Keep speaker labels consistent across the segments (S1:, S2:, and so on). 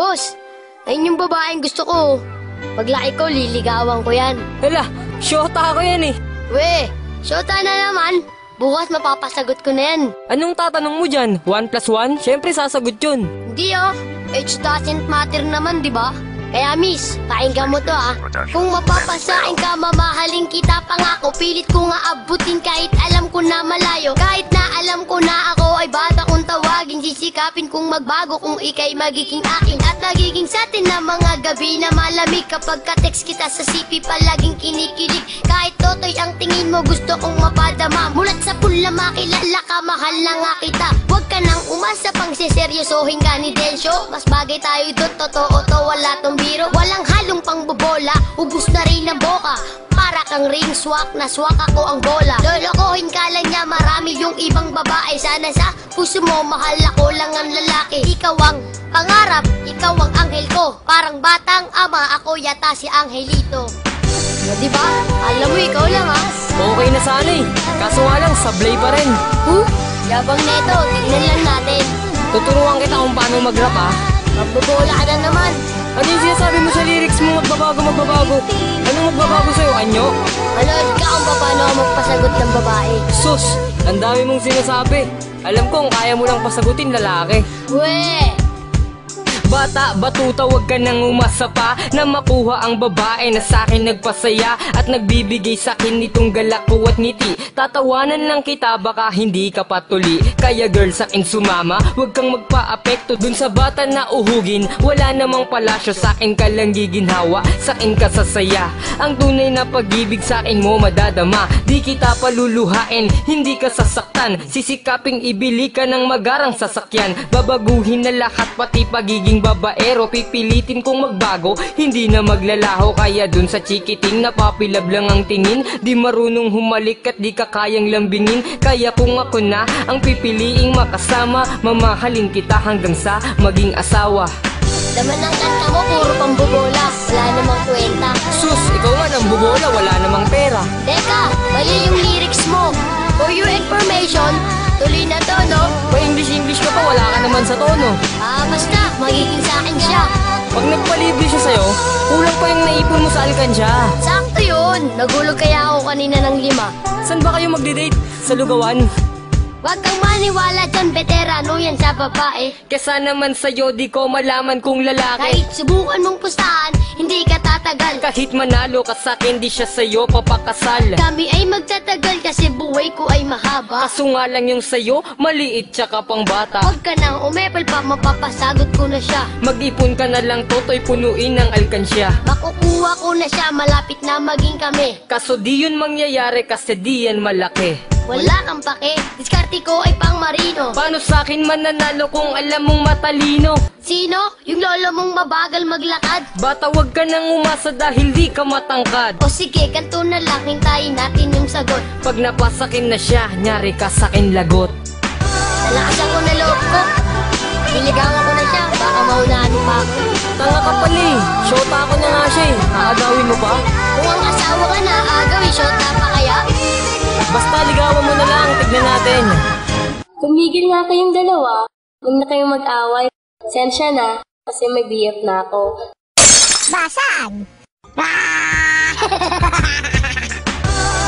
S1: Boss, ayun yung babaeng gusto ko. Paglaki ko, liligawan ko yan.
S2: Hala, syota ako yan eh.
S1: We, syota na naman. Bukas mapapasagot ko na yan.
S2: Anong tatanong mo dyan? 1 plus 1? Siyempre sasagot yun.
S1: Hindi age doesn't matter naman, di ba? Kaya miss, pakinggan mo to Kung mapapasain ka, mamahalin kita pangako. Pilit ko nga abutin kahit alam ko na malayo. Kahit na alam ko na ako ay bata kung tawagin. Sisikapin kung magbago kung ikay magiging akin. At nagiging sa atin na mga gabi na malamig. Kapag ka-text kita sa CP palaging kinikilig. Kahit totoy ang tingin mo gusto kong mapadama. Mulat sa pula makilala ka, mahal na nga kita. Huwag ka nang umasa pang siseryosohin ka ni Densyo. Mas bagay tayo doon, totoo to, wala tong biro. Walang halong pangbobola, ubus na rin ang boka. Para kang ring swak, na swak ako ang bola. Lolokohin ka lang niya, marami yung ibang babae. Sana sa puso mo, mahal ako lang ang lalaki. Ikaw ang pangarap, ikaw ang anghel ko. Parang batang ama, ako yata si Angelito. Diba? Alam mo, ikaw lang
S2: Okay na sana eh. Kaso nga lang, sablay pa rin.
S1: Yabang neto, tignan lang natin.
S2: Tuturuan kita kung paano mag-rap
S1: Magbobola ka na naman.
S2: Ano yung sinasabi mo sa lyrics mo? Magbabago. Anong magbabago sa'yo, anyo?
S1: Manood ka kung paano magpasagot ng babae.
S2: Sus, ang dami mong sinasabi. Alam ko kung kaya mo lang pasagutin lalaki.
S1: We!
S2: Bata, batuta, wag ka nang umasa pa na makuha ang babae na sa'kin nagpasaya at nagbibigay sa'kin nitong galak ko at ngiti. Tatawanan lang kita, baka hindi ka patuli. Kaya girl, sa'kin sumama, wag kang magpa-apekto dun sa bata na uhugin. Wala namang palasyo, sa'kin ka lang giginhawa, sa'kin ka sasaya. Ang tunay na pag-ibig sa'kin mo madadama. Di kita paluluhain, hindi ka sasaktan. Sisikaping ibili ka ng magarang sasakyan. Babaguhin na lahat, pati pagiging babaero. Pipilitin kong magbago, hindi na maglalaho. Kaya dun sa chikiting napapilab lang ang tingin. Di marunong humalik at di ka kayang lambingin. Kaya kung ako na ang pipiliing makasama, mamahalin kita hanggang sa maging asawa.
S1: Laman ng kanta mo, puro pambobola, wala namang kwenta.
S2: Sus, ikaw nga nang bubola, wala namang pera.
S1: Teka, mali yung lyrics mo. For your information, tuloy na to, no?
S2: Pa-English ka pa, wala ka naman sa tono.
S1: Basta, magiging sa akin siya.
S2: Pag nagpalibre siya sa'yo, kulang pa yung naipon mo sa alkansya.
S1: Sakto yun, nagulog kaya ako kanina ng 5.
S2: Saan ba kayo magde-date? Sa lugawan?
S1: Wag kang maniwala dyan, veterano yan sa babae.
S2: Kesa naman sa'yo, di ko malaman kung lalaki.
S1: Kahit subukan mong pustahan, hindi ka tatagal.
S2: Kahit manalo ka sa'kin, di siya sa'yo papakasal.
S1: Kami ay magtatagal kasi buhay ko ay mahaba.
S2: Kaso nga lang yung sa'yo, maliit tsaka pang bata.
S1: Huwag ka nang umepal pa, mapapasagot ko na siya.
S2: Mag-ipon ka na lang, toto'y punuin ng alkansya.
S1: Makukuha ko na siya, malapit na maging kami.
S2: Kaso di yun mangyayari kasi di yan malaki.
S1: Wala kang pake, diskarte ko ay pang marino.
S2: Paano sa'kin mananalo kung alam mong matalino?
S1: Sino? Yung lolo mong mabagal maglakad?
S2: Bata, wag ka nang umasa dahil di ka matangkad.
S1: O sige, ganito na lang, hintayin natin yung sagot.
S2: Pag napasakin na siya, nyari ka sa'kin lagot.
S1: Nalakasan ko na loob ko. Niligawan ko na siya, baka maunahan pa ako.
S2: Tanga ka pala eh, shota ako na nga siya eh. Aagawin mo pa?
S1: Kung ang asawa ka na, agawin shota pa kaya?
S2: Basta ligawan mo na lang, tignan natin.
S3: Tumigil nga kayong dalawa. Huwag na kayong mag-away. Sensya na, kasi may BF na ako.
S1: Basag!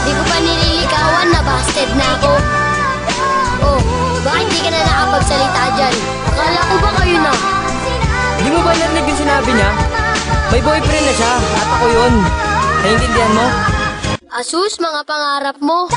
S1: Di ko pa nililigawan na busted na ako. Oh, bakit di ka na nakapagsalita dyan? Akala ko ba kayo na?
S2: Di mo ba narinig yung sinabi niya? May boyfriend na siya, at ako yun. Naiintindihan mo?
S1: Asus, mga pangarap mo.